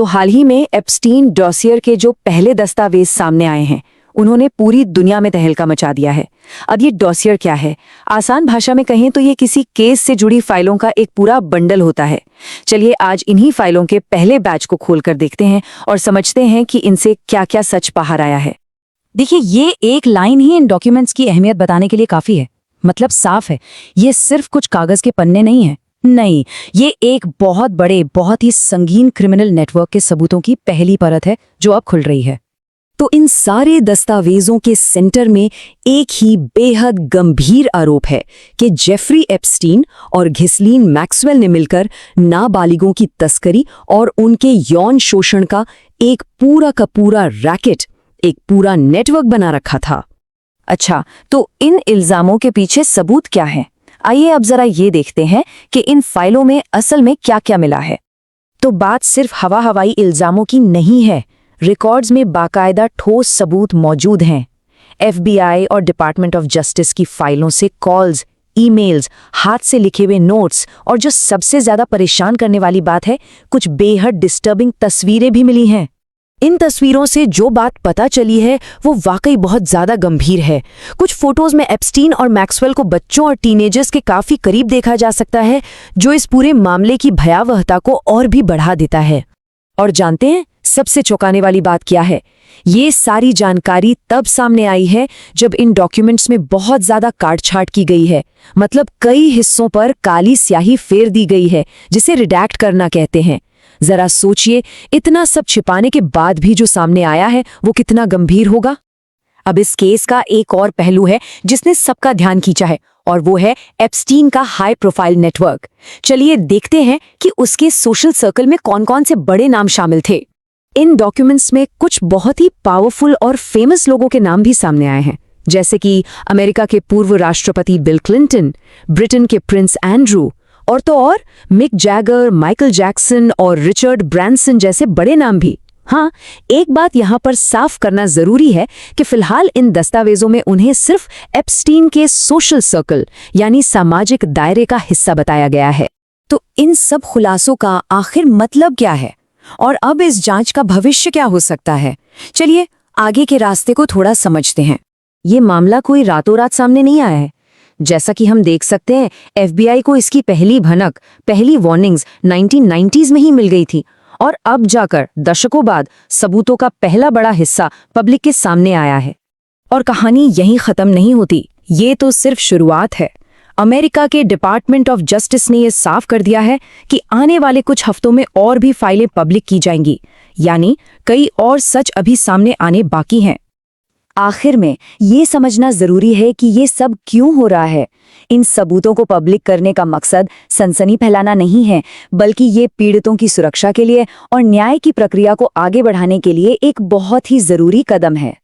तो हाल ही में Epstein dossier के जो पहले दस्तावेज सामने आए हैं, उन्होंने पूरी दुनिया में तहलका मचा दिया है। अब ये डॉसियर क्या है? आसान भाषा में कहें तो ये किसी केस से जुड़ी फाइलों का एक पूरा बंडल होता है। चलिए आज इन्हीं फाइलों के पहले बैच को खोलकर देखते हैं और समझते हैं कि इनसे क्या क्या सच बाहर आया है। देखिए, ये एक लाइन ही इन डॉक्यूमेंट्स की अहमियत बताने के लिए काफी है। मतलब साफ है, ये सिर्फ कुछ कागज के पन्ने नहीं है। नहीं, ये एक बहुत बड़े, बहुत ही संगीन क्रिमिनल नेटवर्क के सबूतों की पहली परत है जो अब खुल रही है। तो इन सारे दस्तावेजों के सेंटर में एक ही बेहद गंभीर आरोप है कि जेफरी एप्स्टीन और घिसलीन मैक्सवेल ने मिलकर नाबालिगों की तस्करी और उनके यौन शोषण का एक पूरा का पूरा रैकेट, एक पूरा नेटवर्क बना रखा था। अच्छा, तो इन इल्जामों के पीछे सबूत क्या है? आइए अब जरा ये देखते हैं कि इन फाइलों में असल में क्या क्या मिला है। तो बात सिर्फ हवा हवाई इल्जामों की नहीं है। रिकॉर्ड्स में बाकायदा ठोस सबूत मौजूद हैं। FBI और डिपार्टमेंट ऑफ जस्टिस की फाइलों से कॉल्स, ईमेल्स, हाथ से लिखे हुए नोट्स और जो सबसे ज्यादा परेशान करने वाली बात है, कुछ बेहद डिस्टर्बिंग तस्वीरें भी मिली हैं। इन तस्वीरों से जो बात पता चली है वो वाकई बहुत ज्यादा गंभीर है। कुछ फोटोज में एप्स्टीन और मैक्सवेल को बच्चों और टीनेजर्स के काफी करीब देखा जा सकता है, जो इस पूरे मामले की भयावहता को और भी बढ़ा देता है। और जानते हैं सबसे चौंकाने वाली बात क्या है? ये सारी जानकारी तब सामने आई है जब इन डॉक्यूमेंट्स में बहुत ज्यादा काटछाट की गई है। मतलब कई हिस्सों पर काली स्याही फेर दी गई है, जिसे रिडैक्ट करना कहते हैं। जरा सोचिए, इतना सब छिपाने के बाद भी जो सामने आया है वो कितना गंभीर होगा। अब इस केस का एक और पहलू है जिसने सबका ध्यान खींचा है, और वो है एप्स्टीन का हाई प्रोफाइल नेटवर्क। चलिए देखते हैं कि उसके सोशल सर्कल में कौन-कौन से बड़े नाम शामिल थे। इन डॉक्यूमेंट्स में कुछ बहुत ही पावरफुल और फेमस लोगों के नाम भी सामने आए हैं, जैसे कि अमेरिका के पूर्व राष्ट्रपति बिल क्लिंटन, ब्रिटेन के प्रिंस एंड्रू, और तो और मिक जैगर, माइकल जैक्सन और रिचर्ड ब्रैंसन जैसे बड़े नाम भी। हाँ, एक बात यहाँ पर साफ करना जरूरी है कि फिलहाल इन दस्तावेजों में उन्हें सिर्फ एप्स्टीन के सोशल सर्कल यानी सामाजिक दायरे का हिस्सा बताया गया है। तो इन सब खुलासों का आखिर मतलब क्या है, और अब इस जांच का भविष्य क्या हो सकता है? चलिए आगे के रास्ते को थोड़ा समझते हैं। ये मामला कोई रातों रात सामने नहीं आया है। जैसा कि हम देख सकते हैं, FBI को इसकी पहली भनक, पहली वार्निंग्स 1990s में ही मिल गई थी, और अब जाकर दशकों बाद सबूतों का पहला बड़ा हिस्सा पब्लिक के सामने आया है। और कहानी यहीं खत्म नहीं होती, ये तो सिर्फ शुरुआत है। अमेरिका के डिपार्टमेंट ऑफ जस्टिस ने यह साफ कर दिया है कि आने वाले कुछ हफ्तों में और भी फाइलें पब्लिक की जाएंगी, यानी कई और सच अभी सामने आने बाकी हैं। आखिर में ये समझना जरूरी है कि ये सब क्यों हो रहा है। इन सबूतों को पब्लिक करने का मकसद सनसनी फैलाना नहीं है, बल्कि ये पीड़ितों की सुरक्षा के लिए और न्याय की प्रक्रिया को आगे बढ़ाने के लिए एक बहुत ही जरूरी कदम है।